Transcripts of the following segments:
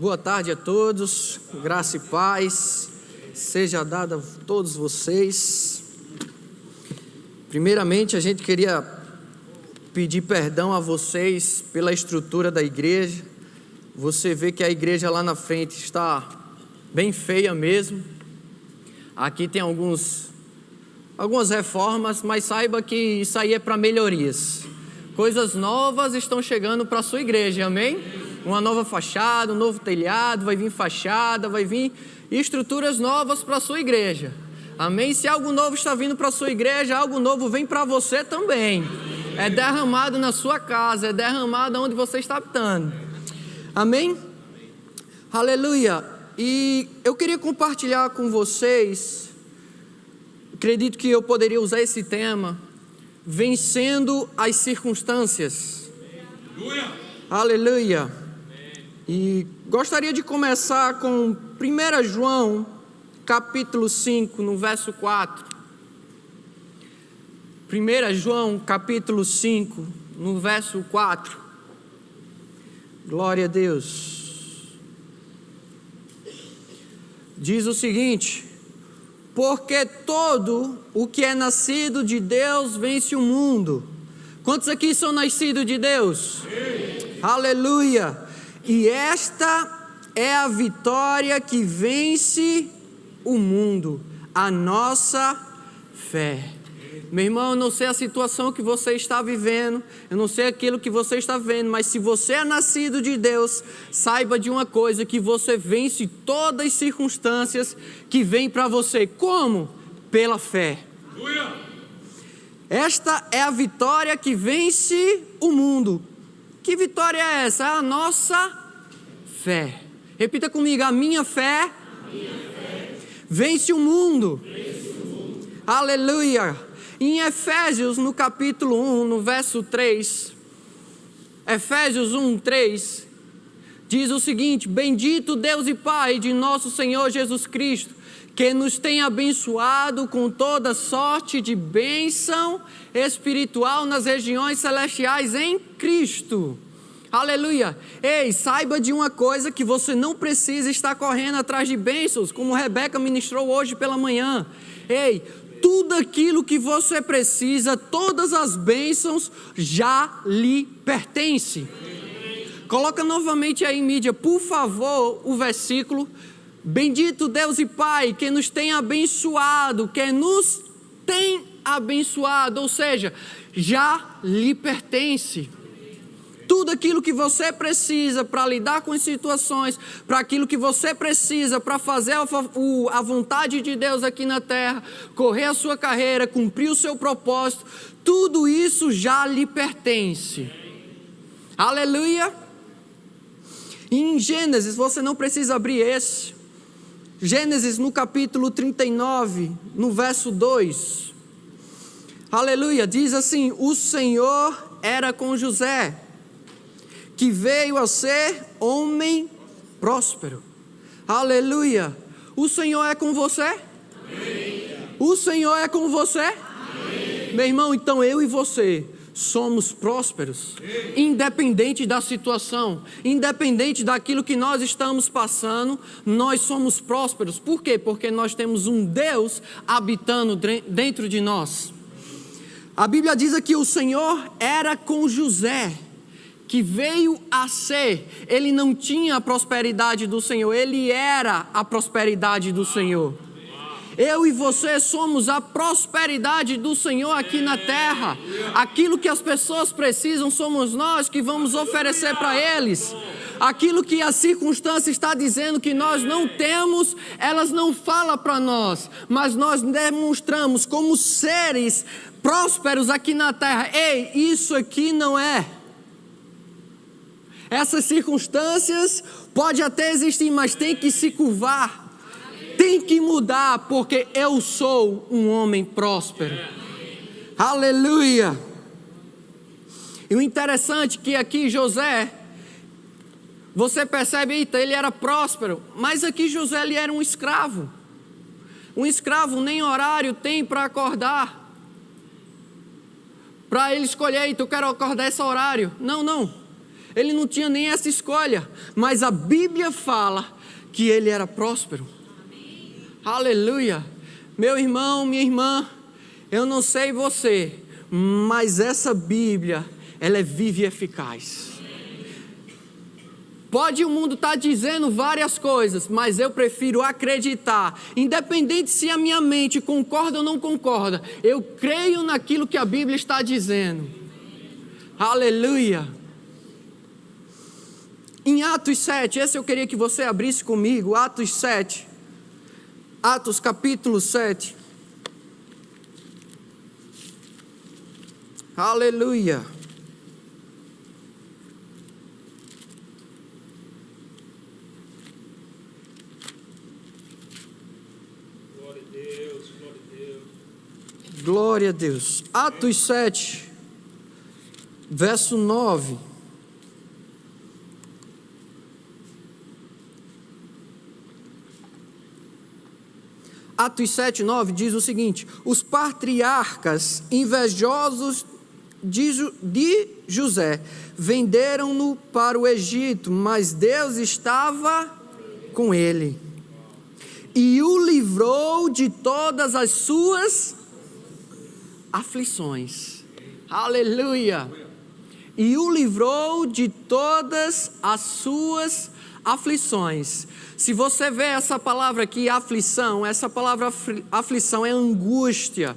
Boa tarde a todos, graça e paz seja dada a todos vocês. Primeiramente, a gente queria pedir perdão a vocês pela estrutura da igreja. Você vê que a igreja lá na frente está bem feia mesmo. Aqui tem algumas reformas, mas saiba que isso aí é para melhorias. Coisas novas estão chegando para a sua igreja, amém? Uma nova fachada, um novo telhado, vai vir fachada, vai vir estruturas novas para a sua igreja, amém? Se algo novo está vindo para a sua igreja, algo novo vem para você também. É derramado na sua casa, é derramado onde você está habitando, amém? Aleluia! E eu queria compartilhar com vocês, acredito que eu poderia usar esse tema, vencendo as circunstâncias. Aleluia! E gostaria de começar com 1 João, capítulo 5, no verso 4. 1 João, capítulo 5, no verso 4. Glória a Deus. Diz o seguinte: porque todo o que é nascido de Deus vence o mundo. Quantos aqui são nascidos de Deus? Sim. Aleluia! E esta é a vitória que vence o mundo, a nossa fé. Meu irmão, eu não sei a situação que você está vivendo, eu não sei aquilo que você está vendo, mas se você é nascido de Deus, saiba de uma coisa, que você vence todas as circunstâncias que vêm para você. Como? Pela fé. Esta é a vitória que vence o mundo. Que vitória é essa? É a nossa fé. Repita comigo: a minha fé, vence o mundo. Aleluia. Em Efésios, no capítulo 1, no verso 3, Efésios 1, 3, diz o seguinte: bendito Deus e Pai de nosso Senhor Jesus Cristo, que nos tem abençoado com toda sorte de bênção espiritual nas regiões celestiais em Cristo. Aleluia. Ei, saiba de uma coisa, que você não precisa estar correndo atrás de bênçãos, como Rebeca ministrou hoje pela manhã. Ei, tudo aquilo que você precisa, todas as bênçãos já lhe pertence. Coloca novamente aí, mídia, por favor, o versículo: bendito Deus e Pai, que nos tem abençoado, ou seja, já lhe pertence. Tudo aquilo que você precisa para lidar com as situações, para aquilo que você precisa para fazer a vontade de Deus aqui na terra, correr a sua carreira, cumprir o seu propósito, tudo isso já lhe pertence. Aleluia! Em Gênesis, você não precisa abrir esse. Gênesis no capítulo 39, no verso 2. Aleluia! Diz assim: o Senhor era com José, que veio a ser homem próspero. Aleluia! O Senhor é com você? Amém. O Senhor é com você? Amém. Meu irmão, então eu e você somos prósperos, independente da situação, independente daquilo que nós estamos passando, nós somos prósperos. Por quê? Porque nós temos um Deus habitando dentro de nós. A Bíblia diz aqui: o Senhor era com José, que veio a ser. Ele não tinha a prosperidade do Senhor, ele era a prosperidade do Senhor. Eu e você somos a prosperidade do Senhor aqui na terra. Aquilo que as pessoas precisam, somos nós que vamos oferecer para eles. Aquilo que a circunstância está dizendo que nós não temos, elas não falam para nós, mas nós demonstramos como seres prósperos aqui na terra. Ei, isso aqui não é. Essas circunstâncias podem até existir, mas tem que se curvar, tem que mudar, porque eu sou um homem próspero. Aleluia! E o interessante é que aqui José, você percebe, eita, ele era próspero, mas aqui José, ele era um escravo. Um escravo nem horário tem para acordar, para ele escolher, eita, eu quero acordar esse horário. Não. Ele não tinha nem essa escolha. Mas a Bíblia fala que ele era próspero. Aleluia. Meu irmão, minha irmã, eu não sei você, mas essa Bíblia, ela é viva e eficaz. Pode o mundo estar dizendo várias coisas, mas eu prefiro acreditar, independente se a minha mente concorda ou não concorda, eu creio naquilo que a Bíblia está dizendo. Aleluia. Em Atos 7, esse eu queria que você abrisse comigo, Atos 7, Atos capítulo 7. Aleluia. Glória a Deus. Atos 7, verso 9. Atos 7, 9 diz o seguinte: os patriarcas invejosos de José venderam-no para o Egito, mas Deus estava com ele e o livrou de todas as suas aflições. Aleluia. E o livrou de todas as suas aflições. Se você vê essa palavra aqui, aflição, essa palavra aflição é angústia,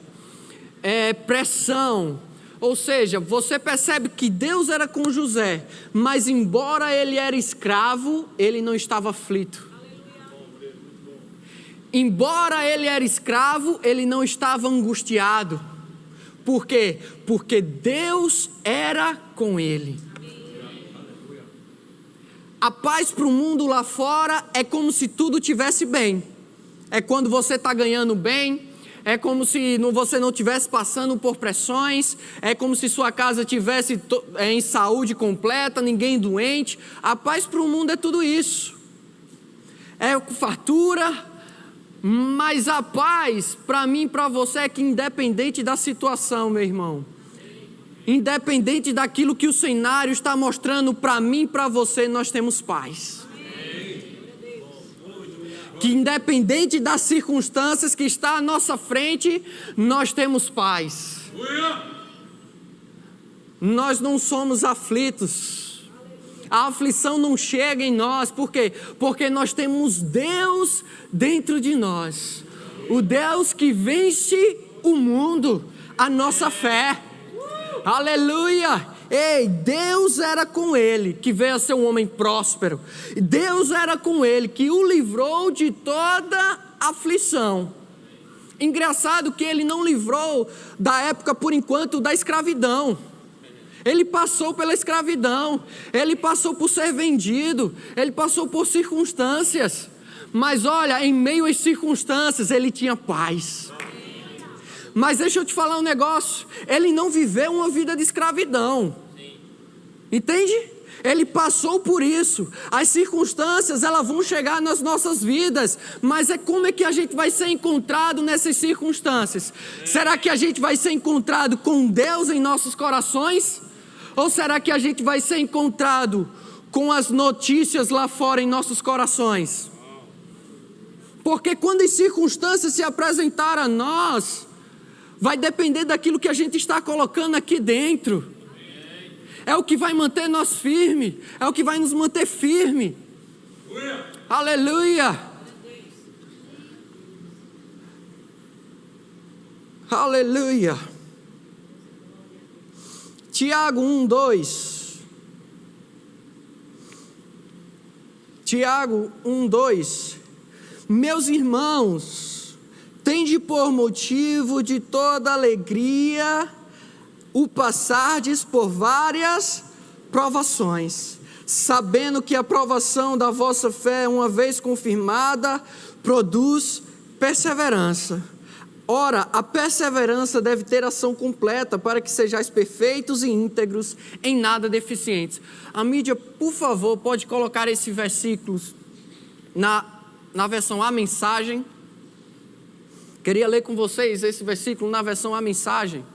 é pressão. Ou seja, você percebe que Deus era com José, mas embora ele era escravo, ele não estava aflito. Embora ele era escravo, ele não estava angustiado. Por quê? Porque Deus era com ele. A paz para o mundo lá fora é como se tudo estivesse bem. É quando você está ganhando bem. É como se você não estivesse passando por pressões. É como se sua casa estivesse em saúde completa, ninguém doente. A paz para o mundo é tudo isso. É fartura. Mas a paz, para mim e para você, é que independente da situação, meu irmão, independente daquilo que o cenário está mostrando para mim e para você, nós temos paz. Que independente das circunstâncias que está à nossa frente, nós temos paz. Nós não somos aflitos. A aflição não chega em nós, por quê? Porque nós temos Deus dentro de nós. O Deus que vence o mundo, a nossa fé. Aleluia! Ei, Deus era com ele, que veio a ser um homem próspero. Deus era com ele, que o livrou de toda aflição. Engraçado que ele não livrou da época, por enquanto, da escravidão. Ele passou pela escravidão, ele passou por ser vendido, ele passou por circunstâncias. Mas olha, em meio às circunstâncias, ele tinha paz. Mas deixa eu te falar um negócio, ele não viveu uma vida de escravidão. Entende? Ele passou por isso. As circunstâncias, elas vão chegar nas nossas vidas, mas como é que a gente vai ser encontrado nessas circunstâncias? Será que a gente vai ser encontrado com Deus em nossos corações? Ou será que a gente vai ser encontrado com as notícias lá fora em nossos corações? Porque quando as circunstâncias se apresentarem a nós, vai depender daquilo que a gente está colocando aqui dentro. É o que vai manter nós firmes, é o que vai nos manter firme. Aleluia! Aleluia! Tiago 1:2. Tiago 1:2. Meus irmãos, tende por motivo de toda alegria o passardes por várias provações, sabendo que a provação da vossa fé, uma vez confirmada, produz perseverança. Ora, a perseverança deve ter ação completa, para que sejais perfeitos e íntegros, em nada deficientes. A mídia, por favor, pode colocar esses versículos na versão A Mensagem. Queria ler com vocês esse versículo na versão A Mensagem.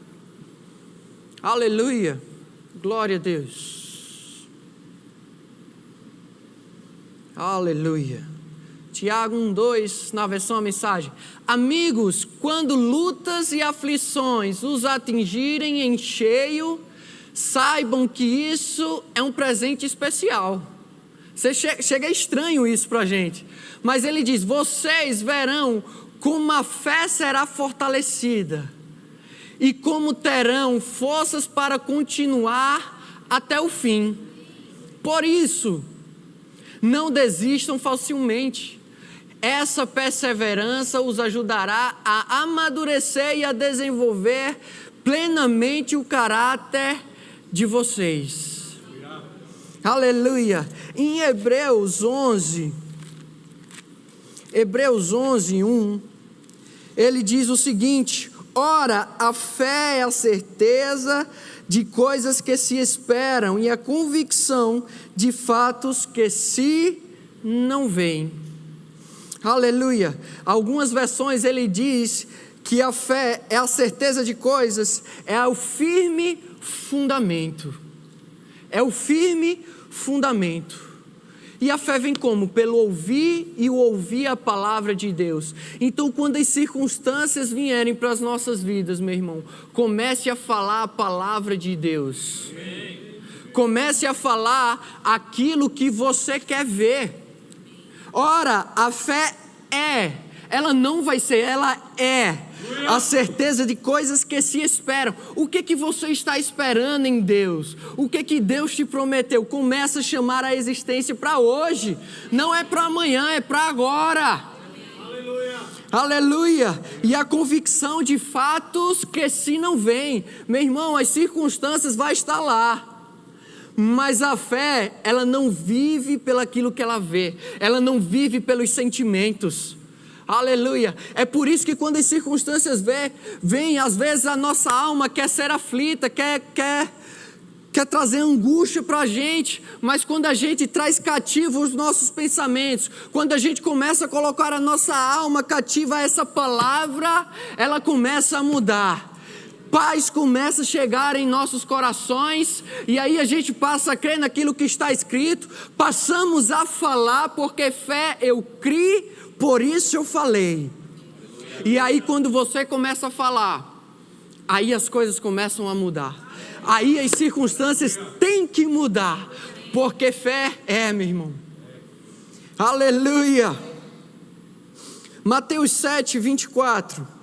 Aleluia, glória a Deus. Aleluia. Tiago 1:2, na versão a mensagem. Amigos, quando lutas e aflições os atingirem em cheio, saibam que isso é um presente especial. Chega estranho isso para a gente. Mas ele diz, vocês verão como a fé será fortalecida e como terão forças para continuar até o fim. Por isso, não desistam facilmente. Essa perseverança os ajudará a amadurecer e a desenvolver plenamente o caráter de vocês. Aleluia. Em Hebreus 11:1, ele diz o seguinte: ora, a fé é a certeza de coisas que se esperam e a convicção de fatos que se não veem. Aleluia. Algumas versões ele diz que a fé é a certeza de coisas, é o firme fundamento. É o firme fundamento. E a fé vem como? Pelo ouvir e o ouvir a palavra de Deus. Então, quando as circunstâncias vierem para as nossas vidas, meu irmão, comece a falar a palavra de Deus. Comece a falar aquilo que você quer ver. Ora, a fé ela não vai ser, ela é a certeza de coisas que se esperam. O que você está esperando em Deus? O que Deus te prometeu? Começa a chamar a existência para hoje. Não é para amanhã, é para agora. Aleluia. Aleluia. E a convicção de fatos que se não vêm. Meu irmão, as circunstâncias vão estar lá. Mas a fé, ela não vive pelaquilo que ela vê. Ela não vive pelos sentimentos. Aleluia. É por isso que quando as circunstâncias vêm, às vezes a nossa alma quer ser aflita, quer trazer angústia para a gente. Mas quando a gente traz cativo os nossos pensamentos, quando a gente começa a colocar a nossa alma cativa a essa palavra, ela começa a mudar. Paz começa a chegar em nossos corações, e aí a gente passa a crer naquilo que está escrito, passamos a falar, porque fé eu criei, por isso eu falei. E aí quando você começa a falar, aí as coisas começam a mudar, aí as circunstâncias têm que mudar, porque fé meu irmão. Aleluia. Mateus 7:24.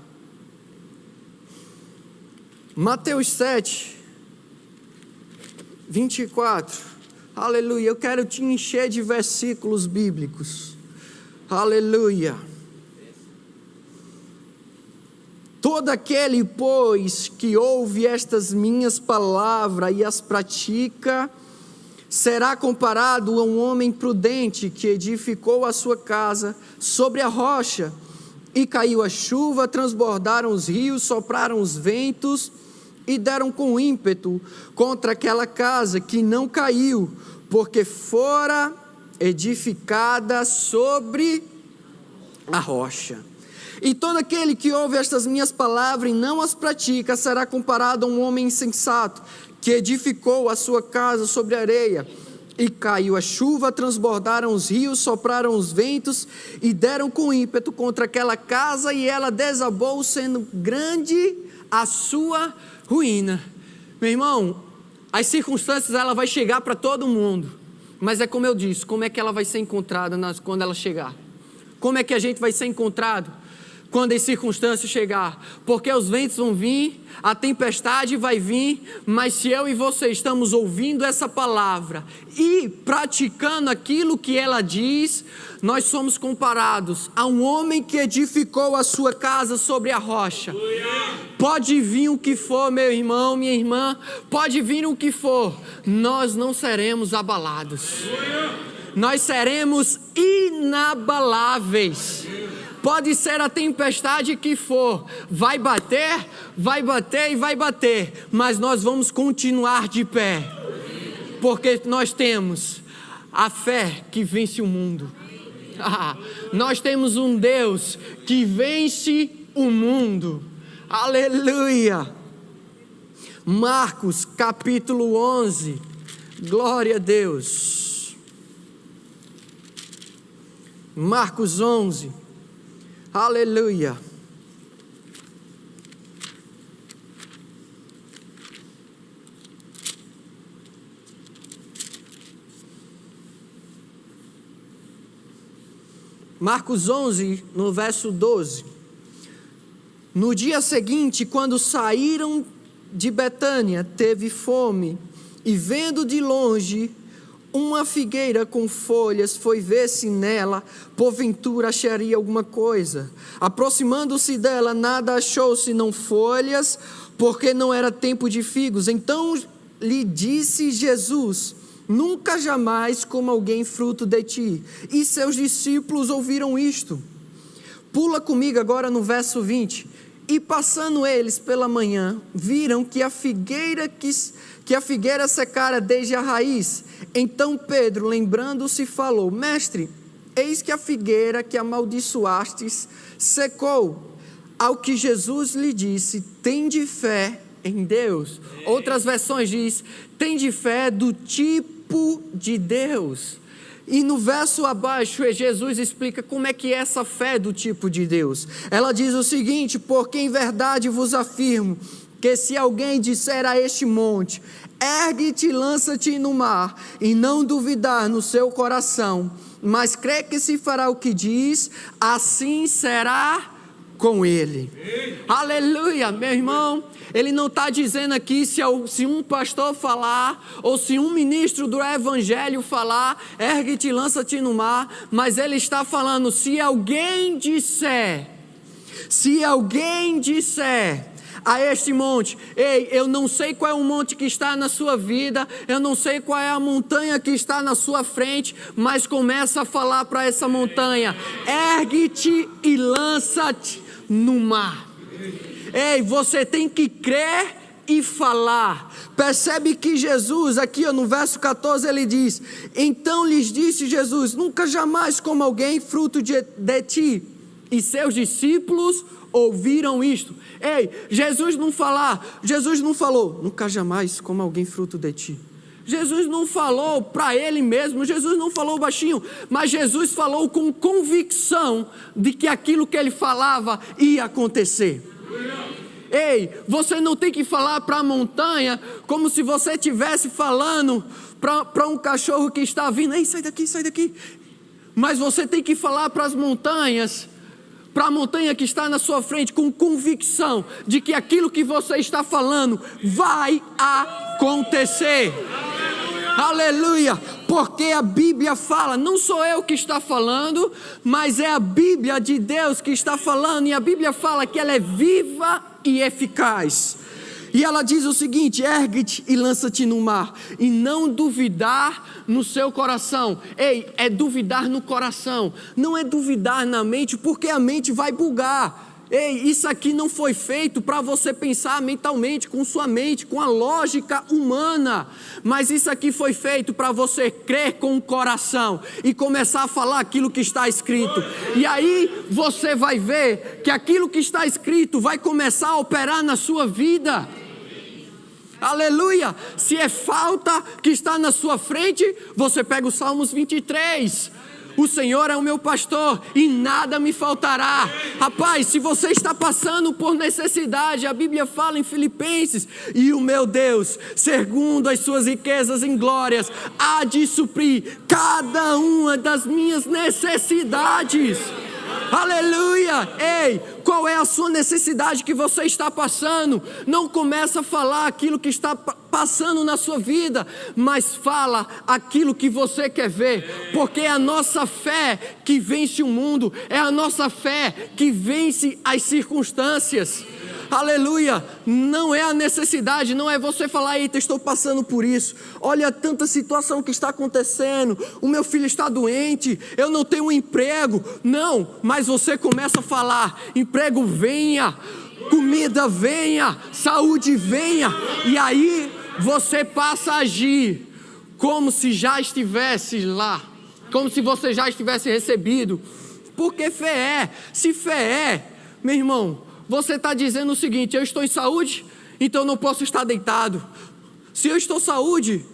Mateus 7:24, aleluia. Eu quero te encher de versículos bíblicos, aleluia. Todo aquele, pois, que ouve estas minhas palavras e as pratica, será comparado a um homem prudente que edificou a sua casa sobre a rocha, e caiu a chuva, transbordaram os rios, sopraram os ventos, e deram com ímpeto contra aquela casa, que não caiu, porque fora edificada sobre a rocha. E todo aquele que ouve estas minhas palavras e não as pratica, será comparado a um homem insensato, que edificou a sua casa sobre a areia, e caiu a chuva, transbordaram os rios, sopraram os ventos, e deram com ímpeto contra aquela casa, e ela desabou, sendo grande a sua ruína. Meu irmão, as circunstâncias ela vai chegar para todo mundo, mas é como eu disse, como é que ela vai ser encontrada quando ela chegar? Como é que a gente vai ser encontrado quando as circunstâncias chegar? Porque os ventos vão vir, a tempestade vai vir, mas se eu e você estamos ouvindo essa palavra e praticando aquilo que ela diz, nós somos comparados a um homem que edificou a sua casa sobre a rocha. Pode vir o que for, meu irmão, minha irmã, pode vir o que for, nós não seremos abalados. Nós seremos inabaláveis. Pode ser a tempestade que for, vai bater e vai bater, mas nós vamos continuar de pé, porque nós temos a fé que vence o mundo. Nós temos um Deus que vence o mundo. Aleluia. Marcos capítulo 11, glória a Deus. Marcos 11. Aleluia. Marcos 11, no verso 12. No dia seguinte, quando saíram de Betânia, teve fome, e vendo de longe uma figueira com folhas, foi ver se nela, porventura, acharia alguma coisa. Aproximando-se dela, nada achou senão folhas, porque não era tempo de figos. Então lhe disse Jesus: nunca jamais coma alguém fruto de ti. E seus discípulos ouviram isto. Pula comigo agora no verso 20. E passando eles pela manhã, viram que a figueira secara desde a raiz. Então Pedro, lembrando-se, falou: mestre, eis que a figueira que amaldiçoastes secou. Ao que Jesus lhe disse: tende fé em Deus. Outras versões diz: tende fé do tipo de Deus. E no verso abaixo, Jesus explica como é que é essa fé do tipo de Deus. Ela diz o seguinte: porque em verdade vos afirmo, que se alguém disser a este monte: ergue-te e lança-te no mar, e não duvidar no seu coração, mas crê que se fará o que diz, assim será com ele. Aleluia, meu irmão. Ele não está dizendo aqui se um pastor falar, ou se um ministro do evangelho falar: ergue-te e lança-te no mar. Mas ele está falando: se alguém disser a este monte: ei, eu não sei qual é o monte que está na sua vida, eu não sei qual é a montanha que está na sua frente, mas começa a falar para essa montanha: ergue-te e lança-te no mar. Ei, você tem que crer e falar. Percebe que Jesus, aqui no verso 14, ele diz: então lhes disse Jesus: nunca jamais coma alguém fruto de ti. E seus discípulos ouviram isto. Ei, Jesus não falou: nunca jamais coma alguém fruto de ti. Jesus não falou para ele mesmo, Jesus não falou baixinho, mas Jesus falou com convicção de que aquilo que ele falava ia acontecer. Ei, você não tem que falar para a montanha como se você estivesse falando para um cachorro que está vindo: ei, sai daqui, sai daqui. Mas você tem que falar para as montanhas, para a montanha que está na sua frente, com convicção de que aquilo que você está falando vai acontecer. Aleluia, porque a Bíblia fala, não sou eu que está falando, mas é a Bíblia de Deus que está falando, e a Bíblia fala que ela é viva e eficaz. E ela diz o seguinte: ergue-te e lança-te no mar, e não duvidar no seu coração. Ei, é duvidar no coração, não é duvidar na mente, porque a mente vai bugar. Ei, isso aqui não foi feito para você pensar mentalmente, com sua mente, com a lógica humana, mas isso aqui foi feito para você crer com o coração e começar a falar aquilo que está escrito. E aí você vai ver que aquilo que está escrito vai começar a operar na sua vida. Aleluia. Se é falta que está na sua frente, você pega o Salmos 23. O Senhor é o meu pastor e nada me faltará. Rapaz, se você está passando por necessidade, a Bíblia fala em Filipenses: e o meu Deus, segundo as suas riquezas em glórias, há de suprir cada uma das minhas necessidades. Aleluia. Ei, qual é a sua necessidade que você está passando? Não começa a falar aquilo que está passando na sua vida, mas fala aquilo que você quer ver, porque é a nossa fé que vence o mundo, é a nossa fé que vence as circunstâncias. Aleluia, não é a necessidade, não é você falar: eita, estou passando por isso, olha tanta situação que está acontecendo, o meu filho está doente, eu não tenho um emprego. Não, mas você começa a falar: emprego venha, comida venha, saúde venha, e aí você passa a agir como se já estivesse lá, como se você já estivesse recebido, porque fé é. Se fé é, meu irmão, você está dizendo o seguinte: eu estou em saúde, então não posso estar deitado. Se eu estou em saúde,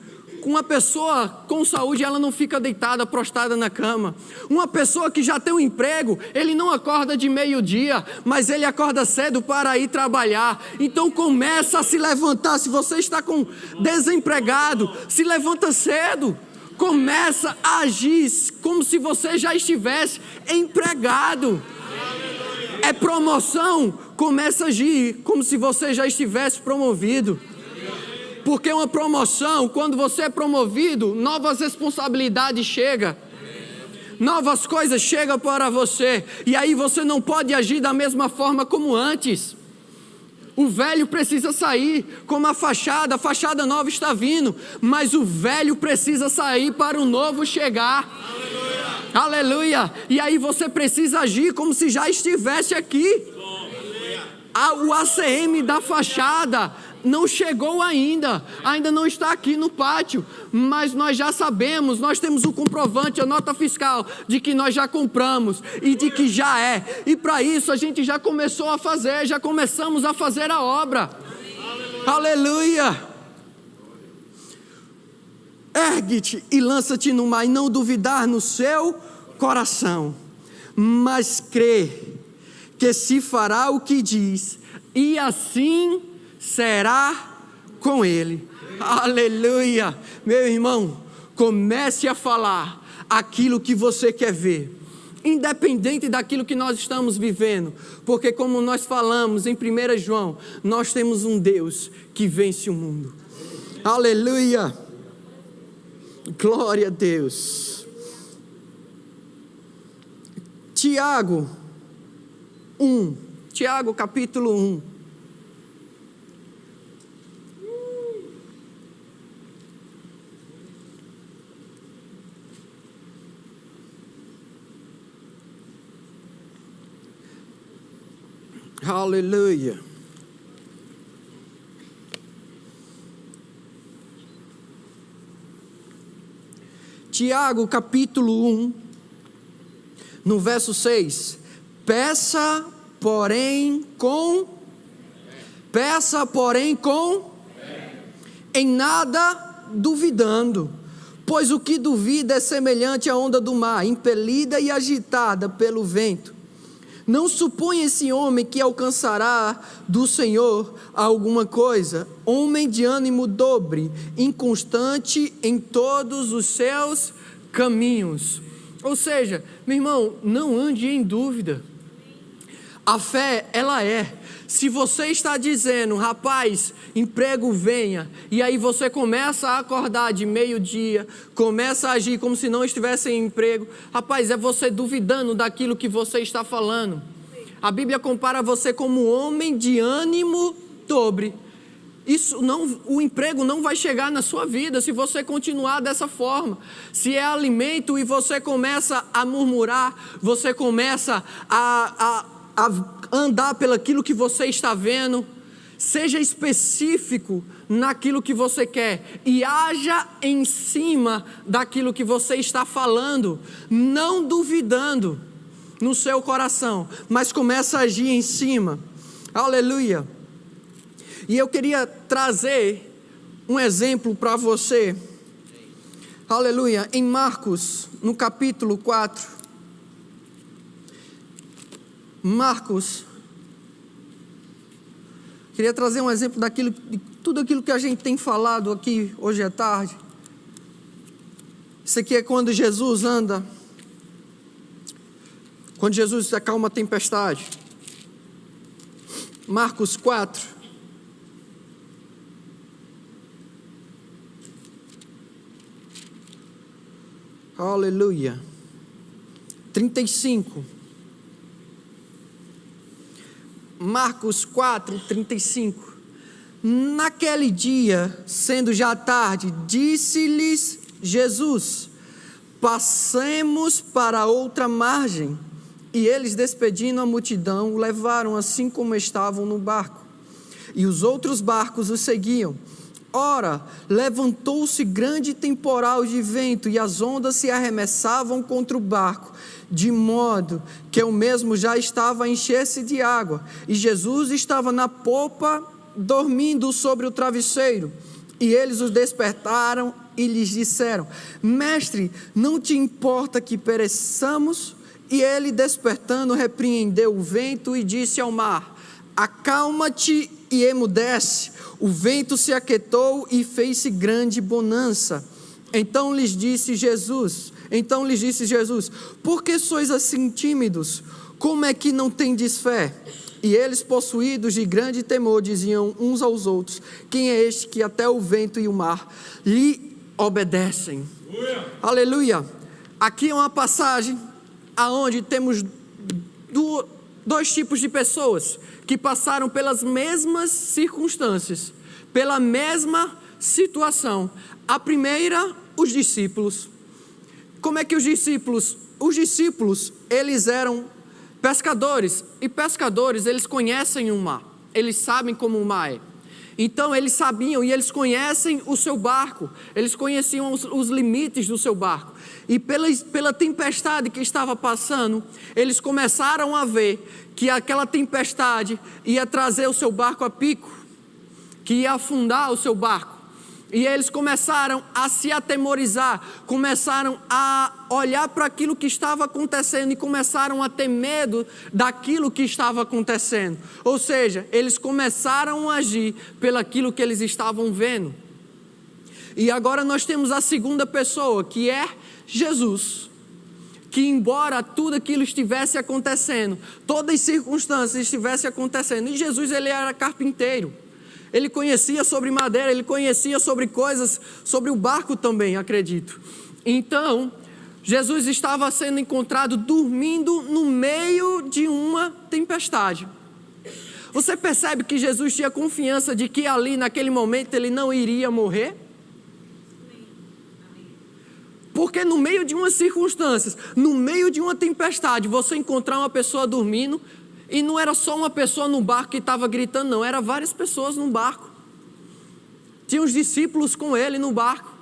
uma pessoa com saúde, ela não fica deitada, prostrada na cama. Uma pessoa que já tem um emprego, ele não acorda de meio-dia, mas ele acorda cedo para ir trabalhar. Então começa a se levantar. Se você está desempregado, se levanta cedo. Começa a agir como se você já estivesse empregado. É promoção, começa a agir como se você já estivesse promovido. Porque uma promoção, quando você é promovido, novas responsabilidades chegam. Novas coisas chegam para você. E aí você não pode agir da mesma forma como antes. O velho precisa sair, como a fachada nova está vindo. Mas o velho precisa sair para o novo chegar. Aleluia! E aí você precisa agir como se já estivesse aqui. O ACM da fachada não chegou ainda não está aqui no pátio, mas nós já sabemos, nós temos o comprovante, a nota fiscal de que nós já compramos e de que já é. E para isso a gente já começou a fazer, já começamos a fazer a obra. Aleluia! Ergue-te e lança-te no mar, e não duvidar no seu coração, mas crê que se fará o que diz, e assim será com ele. Aleluia! Meu irmão, comece a falar aquilo que você quer ver, independente daquilo que nós estamos vivendo, porque como nós falamos em 1 João, nós temos um Deus que vence o mundo. Aleluia! Glória a Deus. Tiago capítulo 1. Aleluia. Tiago capítulo 1, no verso 6. Peça, porém, em nada duvidando, pois o que duvida é semelhante à onda do mar, impelida e agitada pelo vento. Não suponha esse homem que alcançará do Senhor alguma coisa, homem de ânimo dobre, inconstante em todos os seus caminhos. Ou seja, meu irmão, não ande em dúvida. A fé, ela é. Se você está dizendo, rapaz, emprego venha, e aí você começa a acordar de meio-dia, começa a agir como se não estivesse em emprego, rapaz, é você duvidando daquilo que você está falando. A Bíblia compara você como homem de ânimo dobre. O emprego não vai chegar na sua vida se você continuar dessa forma. Se é alimento e você começa a murmurar, você começa a andar pelaquilo que você está vendo, seja específico naquilo que você quer e haja em cima daquilo que você está falando, não duvidando no seu coração, mas começa a agir em cima. Aleluia! E eu queria trazer um exemplo para você. Aleluia! Em Marcos, no capítulo 4. Marcos, queria trazer um exemplo de tudo aquilo que a gente tem falado aqui hoje à tarde. Isso aqui é quando Jesus acalma a tempestade. Marcos 4. Aleluia. 35. Marcos 4, 35. Naquele dia, sendo já tarde, disse-lhes Jesus: passemos para outra margem. E eles, despedindo a multidão, o levaram assim como estavam no barco. E os outros barcos o seguiam. Ora, levantou-se grande temporal de vento, e as ondas se arremessavam contra o barco, de modo que o mesmo já estava a encher-se de água. E Jesus estava na popa, dormindo sobre o travesseiro. E eles o despertaram e lhes disseram: Mestre, não te importa que pereçamos? E ele, despertando, repreendeu o vento e disse ao mar: Acalma-te e emudece. O vento se aquietou e fez-se grande bonança. Então lhes disse Jesus: Por que sois assim tímidos? Como é que não tendes fé? E eles, possuídos de grande temor, diziam uns aos outros: Quem é este que até o vento e o mar lhe obedecem? Aleluia! Aqui é uma passagem aonde temos dois tipos de pessoas que passaram pelas mesmas circunstâncias, pela mesma situação. A primeira, os discípulos. Como é que os discípulos? Os discípulos, eles eram pescadores, e pescadores, eles conhecem o mar, eles sabem como o mar é. Então eles sabiam e eles conhecem o seu barco, eles conheciam os limites do seu barco. E pela tempestade que estava passando, eles começaram a ver que aquela tempestade ia trazer o seu barco a pico, que ia afundar o seu barco. E eles começaram a se atemorizar, começaram a olhar para aquilo que estava acontecendo e começaram a ter medo daquilo que estava acontecendo. Ou seja, eles começaram a agir pelaquilo que eles estavam vendo. E agora nós temos a segunda pessoa, que é Jesus, que embora tudo aquilo estivesse acontecendo, todas as circunstâncias estivessem acontecendo, e Jesus, ele era carpinteiro. Ele conhecia sobre madeira, ele conhecia sobre coisas, sobre o barco também, acredito. Então, Jesus estava sendo encontrado dormindo no meio de uma tempestade. Você percebe que Jesus tinha confiança de que ali, naquele momento, ele não iria morrer? Porque no meio de umas circunstâncias, no meio de uma tempestade, você encontrar uma pessoa dormindo. E não era só uma pessoa no barco que estava gritando, não. Eram várias pessoas no barco. Tinha os discípulos com ele no barco.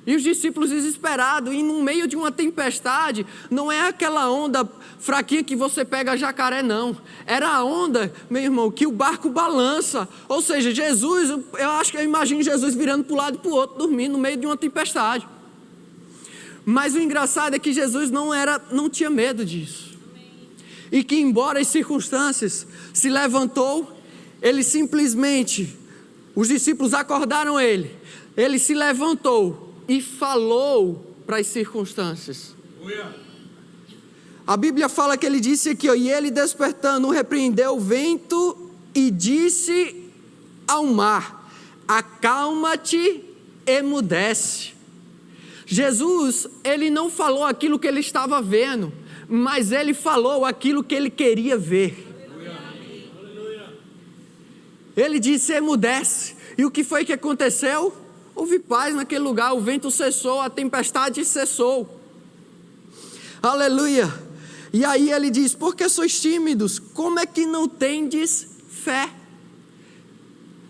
E os discípulos desesperados. E no meio de uma tempestade, não é aquela onda fraquinha que você pega jacaré, não. Era a onda, meu irmão, que o barco balança. Ou seja, Jesus, eu imagino Jesus virando para um lado e para o outro, dormindo no meio de uma tempestade. Mas o engraçado é que Jesus não tinha medo disso. E que embora as circunstâncias se levantou, ele simplesmente, os discípulos acordaram ele se levantou e falou para as circunstâncias. A Bíblia fala que ele disse aqui, e ele despertando repreendeu o vento e disse ao mar: acalma-te, emudece. Jesus, ele não falou aquilo que ele estava vendo, mas ele falou aquilo que ele queria ver. Ele disse: emudece. E o que foi que aconteceu? Houve paz naquele lugar, o vento cessou, a tempestade cessou. Aleluia. E aí ele diz: por que sois tímidos? Como é que não tendes fé?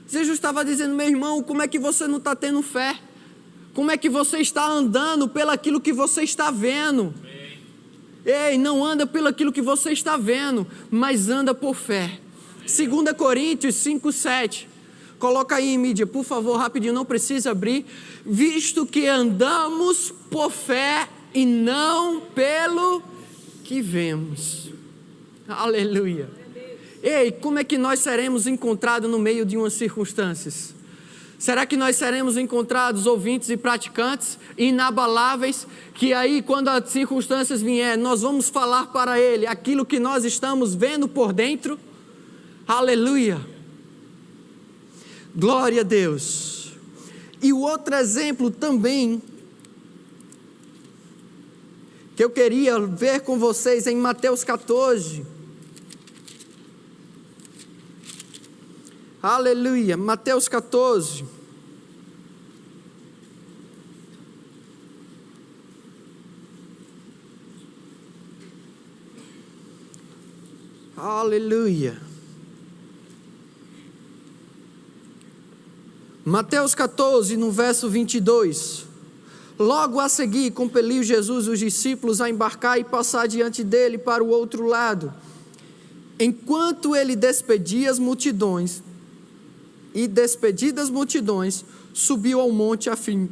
Jesus estava dizendo: meu irmão, como é que você não está tendo fé? Como é que você está andando pelaquilo que você está vendo? Ei, não anda pelo aquilo que você está vendo, mas anda por fé. 2 Coríntios 5:7. Coloca aí em mídia, por favor, rapidinho, não precisa abrir. Visto que andamos por fé e não pelo que vemos. Aleluia. Ei, como é que nós seremos encontrados no meio de umas circunstâncias? Será que nós seremos encontrados ouvintes e praticantes, inabaláveis, que aí quando as circunstâncias vierem, nós vamos falar para ele aquilo que nós estamos vendo por dentro? Aleluia! Glória a Deus! E o outro exemplo também, que eu queria ver com vocês em Mateus 14. Aleluia! Mateus 14. Aleluia. Mateus 14, no verso 22. Logo a seguir, compeliu Jesus os discípulos a embarcar e passar diante dele para o outro lado. Enquanto ele despedia as multidões, e despedidas multidões, subiu ao monte a fim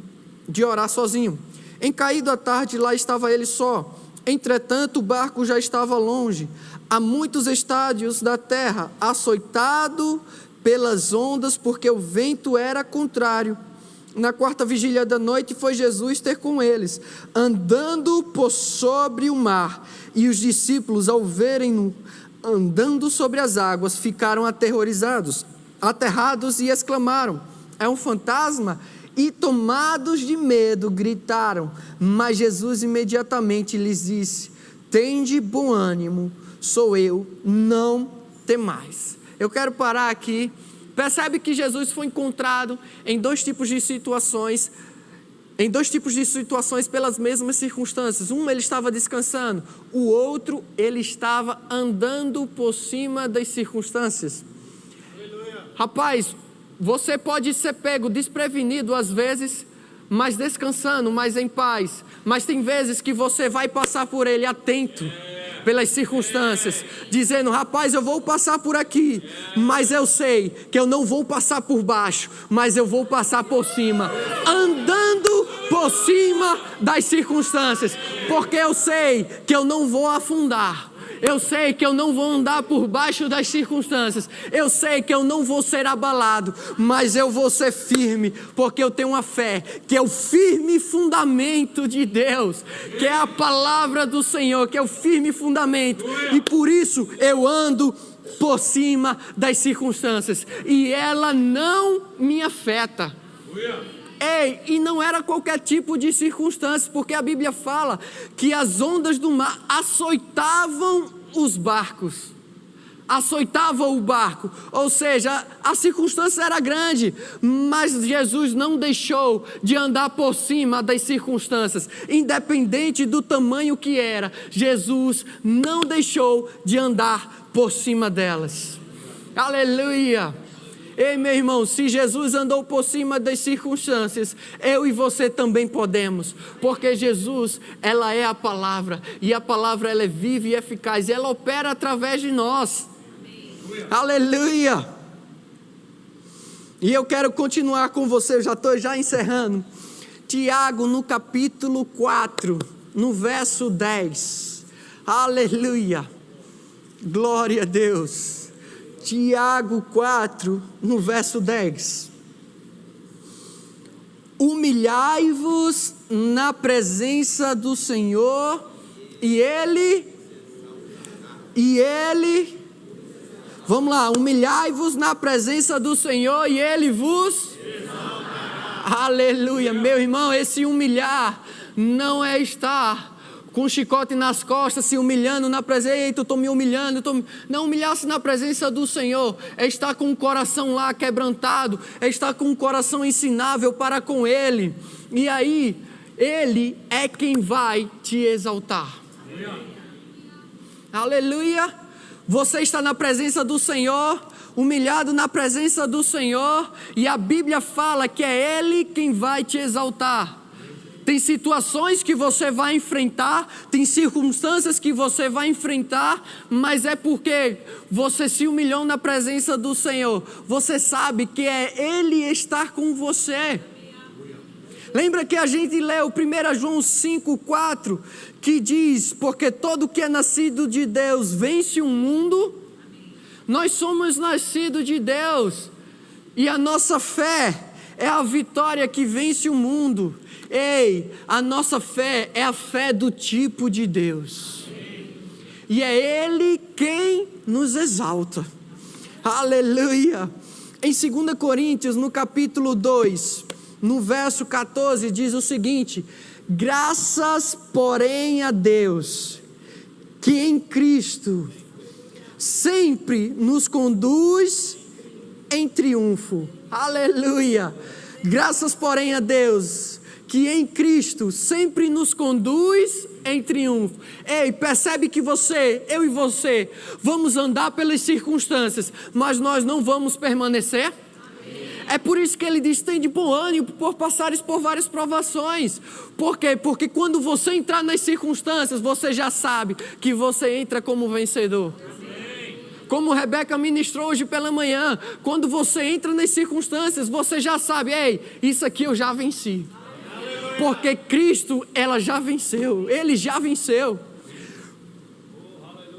de orar sozinho. Em caído a tarde, lá estava ele só. Entretanto, o barco já estava longe, a muitos estádios da terra, açoitado pelas ondas, porque o vento era contrário. Na quarta vigília da noite foi Jesus ter com eles, andando por sobre o mar. E os discípulos, ao verem-no andando sobre as águas, ficaram aterrados e exclamaram: é um fantasma? E tomados de medo, gritaram. Mas Jesus imediatamente lhes disse: tende bom ânimo, sou eu, não temais. Eu quero parar aqui. Percebe que Jesus foi encontrado em dois tipos de situações pelas mesmas circunstâncias. Um, ele estava descansando. O outro, ele estava andando por cima das circunstâncias. Aleluia. Rapaz, você pode ser pego desprevenido às vezes, mas descansando, mas em paz. Mas tem vezes que você vai passar por ele atento pelas circunstâncias, dizendo: rapaz, eu vou passar por aqui, mas eu sei que eu não vou passar por baixo, mas eu vou passar por cima, andando por cima das circunstâncias, porque eu sei que eu não vou afundar. Eu sei que eu não vou andar por baixo das circunstâncias. Eu sei que eu não vou ser abalado, mas eu vou ser firme, porque eu tenho uma fé, que é o firme fundamento de Deus, que é a palavra do Senhor, que é o firme fundamento. E por isso eu ando por cima das circunstâncias, e ela não me afeta. Ei, e não era qualquer tipo de circunstância, porque a Bíblia fala que as ondas do mar açoitavam os barcos. Açoitava o barco, ou seja, a circunstância era grande, mas Jesus não deixou de andar por cima das circunstâncias, independente do tamanho que era. Jesus não deixou de andar por cima delas. Aleluia! Ei, meu irmão, se Jesus andou por cima das circunstâncias, eu e você também podemos, porque Jesus, ela é a palavra, e a palavra ela é viva e eficaz, e ela opera através de nós. Aleluia! E eu quero continuar com você, eu já estou encerrando. Tiago, no capítulo 4, no verso 10. Aleluia! Glória a Deus! Tiago 4, no verso 10. Humilhai-vos na presença do Senhor, e Ele, vamos lá, humilhai-vos na presença do Senhor, e Ele vos exaltará. Aleluia, meu irmão, esse humilhar não é estar com um chicote nas costas, se humilhando na presença. Eita, eu estou me humilhando. Não, humilhar-se na presença do Senhor é estar com o coração lá quebrantado, é estar com o coração ensinável para com Ele. E aí, Ele é quem vai te exaltar. Aleluia! Você está na presença do Senhor, humilhado na presença do Senhor, e a Bíblia fala que é Ele quem vai te exaltar. Tem situações que você vai enfrentar, tem circunstâncias que você vai enfrentar, mas é porque você se humilhou na presença do Senhor. Você sabe que é Ele estar com você. Lembra que a gente leu 1 João 5,4, que diz: porque todo que é nascido de Deus vence o mundo. Nós somos nascidos de Deus, e a nossa fé é a vitória que vence o mundo. Ei, a nossa fé é a fé do tipo de Deus. E é Ele quem nos exalta. Aleluia. Em 2 Coríntios, no capítulo 2, no verso 14, diz o seguinte: graças, porém, a Deus, que em Cristo sempre nos conduz em triunfo. Aleluia. Graças, porém, a Deus, que em Cristo sempre nos conduz em triunfo. Ei, percebe que eu e você, vamos andar pelas circunstâncias, mas nós não vamos permanecer? É por isso que ele diz: tem de bom ânimo por passares por várias provações. Por quê? Porque quando você entrar nas circunstâncias, você já sabe que você entra como vencedor. Como Rebeca ministrou hoje pela manhã, quando você entra nas circunstâncias, você já sabe, ei, isso aqui eu já venci. Porque Cristo, ela já venceu, Ele já venceu.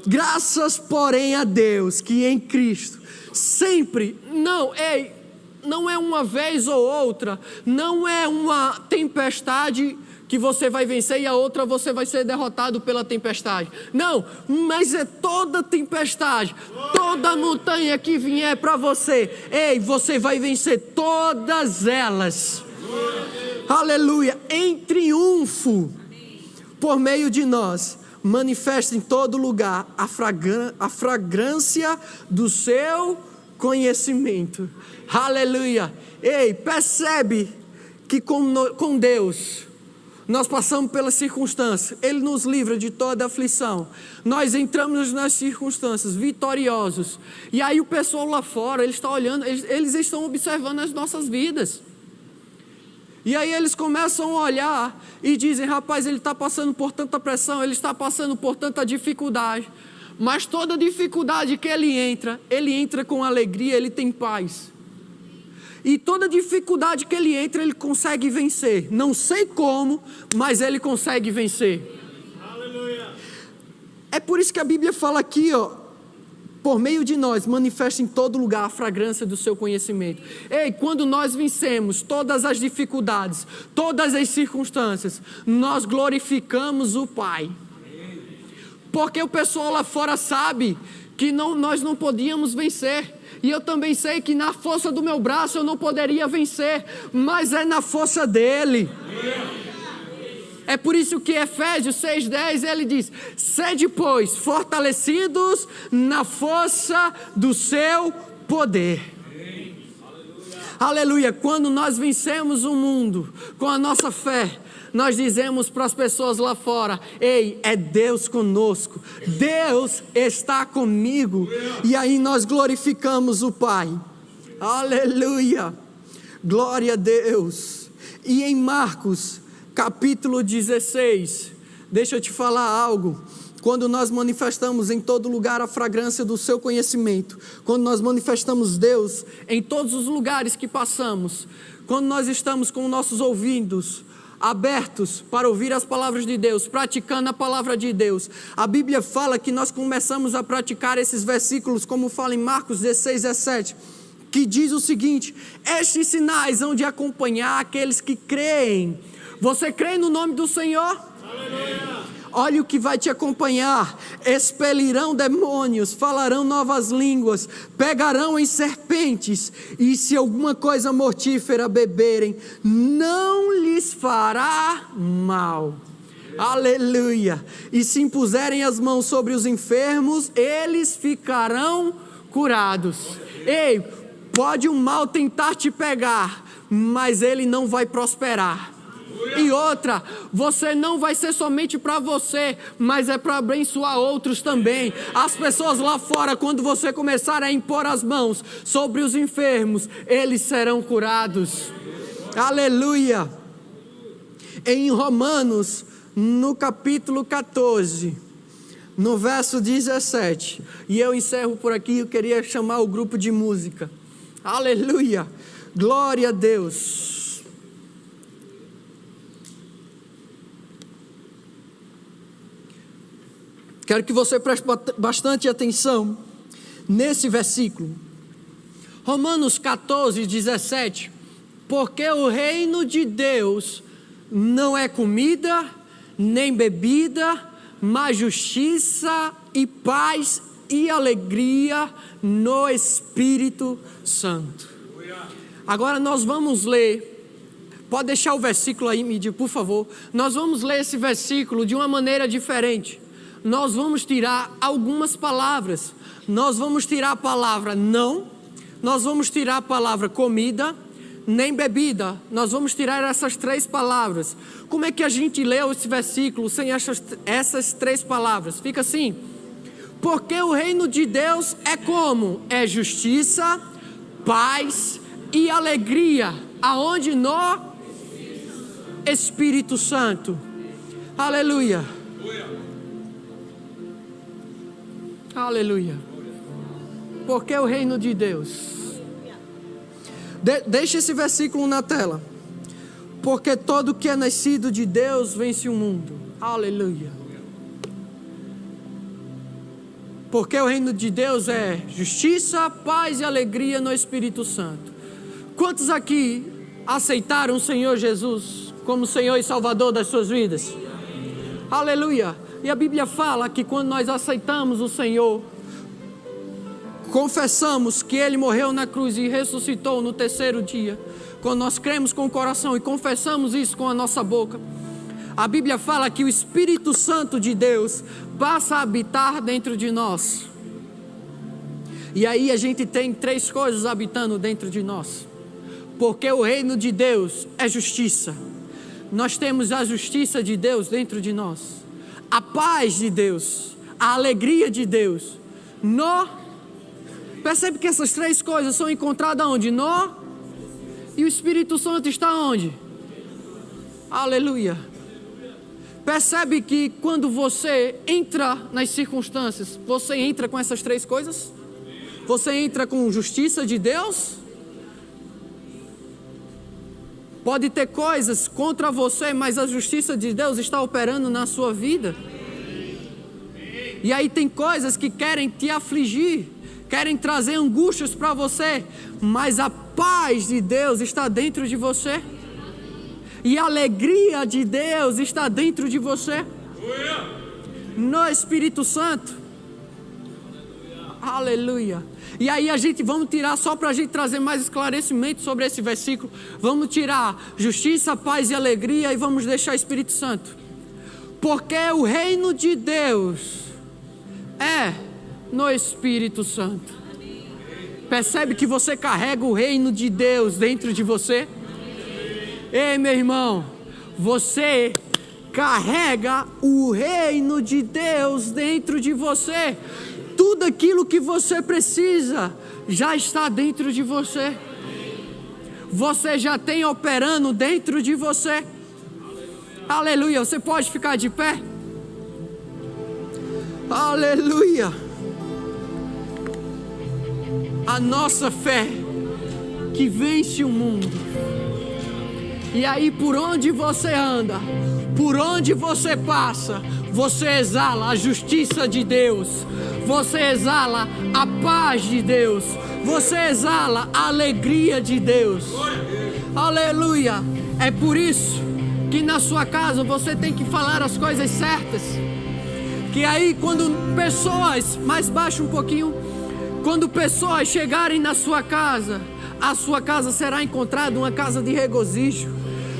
Graças, porém, a Deus, que em Cristo, sempre, não é uma vez ou outra, não é uma tempestade que você vai vencer e a outra você vai ser derrotado pela tempestade. Não, mas é toda tempestade, toda montanha que vier para você, ei, você vai vencer todas elas. Aleluia, em triunfo, por meio de nós, manifesta em todo lugar a fragrância do seu conhecimento. Aleluia. Ei, percebe que com Deus nós passamos pelas circunstâncias, Ele nos livra de toda aflição, nós entramos nas circunstâncias vitoriosos, e aí o pessoal lá fora, ele está olhando, eles estão observando as nossas vidas, e aí eles começam a olhar e dizem, rapaz, ele está passando por tanta pressão, ele está passando por tanta dificuldade, mas toda dificuldade que ele entra com alegria, ele tem paz. E toda dificuldade que ele entra, ele consegue vencer. Não sei como, mas ele consegue vencer. Aleluia. É por isso que a Bíblia fala aqui, por meio de nós, manifesta em todo lugar a fragrância do seu conhecimento. Ei, quando nós vencemos todas as dificuldades, todas as circunstâncias, nós glorificamos o Pai. Porque o pessoal lá fora sabe que nós não podíamos vencer. E eu também sei que na força do meu braço eu não poderia vencer, mas é na força dele. É por isso que Efésios 6:10 ele diz, sede pois fortalecidos na força do seu poder. Aleluia, quando nós vencemos o mundo com a nossa fé, nós dizemos para as pessoas lá fora, ei, é Deus conosco, Deus está comigo, e aí nós glorificamos o Pai. Aleluia, glória a Deus. E em Marcos capítulo 16, deixa eu te falar algo. Quando nós manifestamos em todo lugar a fragrância do seu conhecimento, quando nós manifestamos Deus em todos os lugares que passamos, quando nós estamos com nossos ouvidos abertos para ouvir as palavras de Deus, praticando a palavra de Deus, a Bíblia fala que nós começamos a praticar esses versículos, como fala em Marcos 16:17, que diz o seguinte, estes sinais hão de acompanhar aqueles que creem. Você crê no nome do Senhor? Aleluia. Olha o que vai te acompanhar, expelirão demônios, falarão novas línguas, pegarão em serpentes, e se alguma coisa mortífera beberem, não lhes fará mal. Aleluia. E se impuserem as mãos sobre os enfermos, eles ficarão curados. Ei, pode o mal tentar te pegar, mas ele não vai prosperar. E outra, você não vai ser somente para você, mas é para abençoar outros também. As pessoas lá fora, quando você começar a impor as mãos sobre os enfermos, eles serão curados. Aleluia. Em Romanos, no capítulo 14, no verso 17, e eu encerro por aqui, eu queria chamar o grupo de música. Aleluia, glória a Deus. Quero que você preste bastante atenção nesse versículo. Romanos 14, 17. Porque o reino de Deus não é comida, nem bebida, mas justiça e paz e alegria no Espírito Santo. Agora nós vamos ler, pode deixar o versículo aí, Mídia, por favor. Nós vamos ler esse versículo de uma maneira diferente. Nós vamos tirar algumas palavras. Nós vamos tirar a palavra não, nós vamos tirar a palavra comida, nem bebida. Nós vamos tirar essas três palavras. Como é que a gente lê esse versículo sem essas três palavras? Fica assim, porque o reino de Deus é como? É justiça, paz e alegria. Aonde? No Espírito Santo. Aleluia. Aleluia. Porque o reino de Deus. Deixa esse versículo na tela. Porque todo que é nascido de Deus vence o mundo. Aleluia. Porque o reino de Deus é justiça, paz e alegria no Espírito Santo. Quantos aqui aceitaram o Senhor Jesus como Senhor e Salvador das suas vidas? Aleluia. E a Bíblia fala que quando nós aceitamos o Senhor, confessamos que Ele morreu na cruz e ressuscitou no terceiro dia, quando nós cremos com o coração e confessamos isso com a nossa boca, a Bíblia fala que o Espírito Santo de Deus passa a habitar dentro de nós. E aí a gente tem 3 coisas habitando dentro de nós. Porque o reino de Deus é justiça. Nós temos a justiça de Deus dentro de nós. A paz de Deus, a alegria de Deus. Percebe que essas 3 coisas são encontradas onde? E o Espírito Santo está onde? Aleluia. Percebe que quando você entra nas circunstâncias, você entra com essas 3 coisas? Você entra com justiça de Deus? Pode ter coisas contra você, mas a justiça de Deus está operando na sua vida. E aí tem coisas que querem te afligir, querem trazer angústias para você, mas a paz de Deus está dentro de você. E a alegria de Deus está dentro de você. No Espírito Santo. Aleluia. E aí vamos tirar, só para a gente trazer mais esclarecimento sobre esse versículo, vamos tirar justiça, paz e alegria e vamos deixar Espírito Santo. Porque o reino de Deus é no Espírito Santo. Percebe que você carrega o reino de Deus dentro de você? Ei, meu irmão, você carrega o reino de Deus dentro de você. Tudo aquilo que você precisa já está dentro de você. Você já tem operando dentro de você. Aleluia. Você pode ficar de pé? Aleluia. A nossa fé que vence o mundo. E aí por onde você anda, por onde você passa, você exala a justiça de Deus, você exala a paz de Deus, você exala a alegria de Deus. Aleluia. É por isso que na sua casa você tem que falar as coisas certas. Que aí quando pessoas, mais baixo um pouquinho, quando pessoas chegarem na sua casa, a sua casa será encontrada uma casa de regozijo,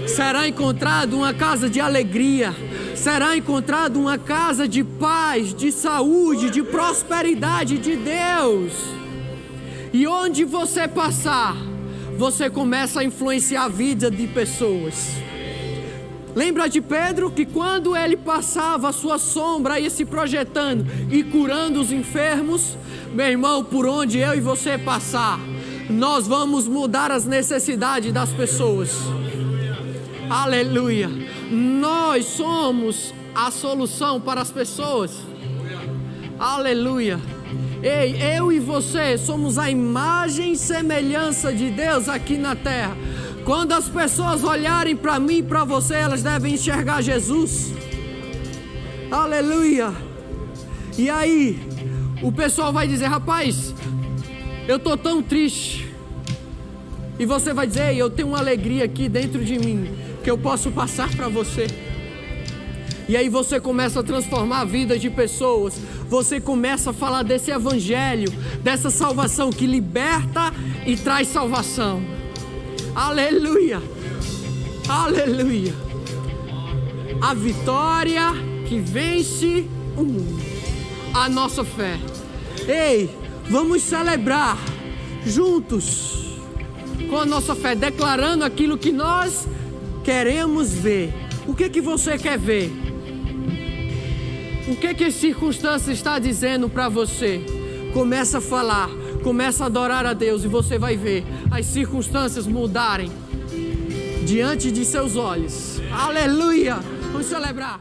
será encontrada uma casa de alegria, será encontrada uma casa de paz, de saúde, de prosperidade de Deus. E onde você passar, você começa a influenciar a vida de pessoas. Lembra de Pedro que quando ele passava, a sua sombra ia se projetando e curando os enfermos? Meu irmão, por onde eu e você passar, nós vamos mudar as necessidades das pessoas. Aleluia. Nós somos a solução para as pessoas. Aleluia. Ei, eu e você somos a imagem e semelhança de Deus aqui na terra. Quando as pessoas olharem para mim e para você, elas devem enxergar Jesus. Aleluia. E aí, o pessoal vai dizer: rapaz, eu estou tão triste. E você vai dizer: ei, eu tenho uma alegria aqui dentro de mim que eu posso passar para você. E aí você começa a transformar a vida de pessoas. Você começa a falar desse evangelho, dessa salvação que liberta e traz salvação. Aleluia. Aleluia. A vitória que vence o mundo. A nossa fé. Ei, vamos celebrar juntos com a nossa fé, declarando aquilo que nós queremos ver. O que você quer ver? O que a circunstância está dizendo para você? Começa a falar, começa a adorar a Deus e você vai ver as circunstâncias mudarem diante de seus olhos. Aleluia! Vamos celebrar.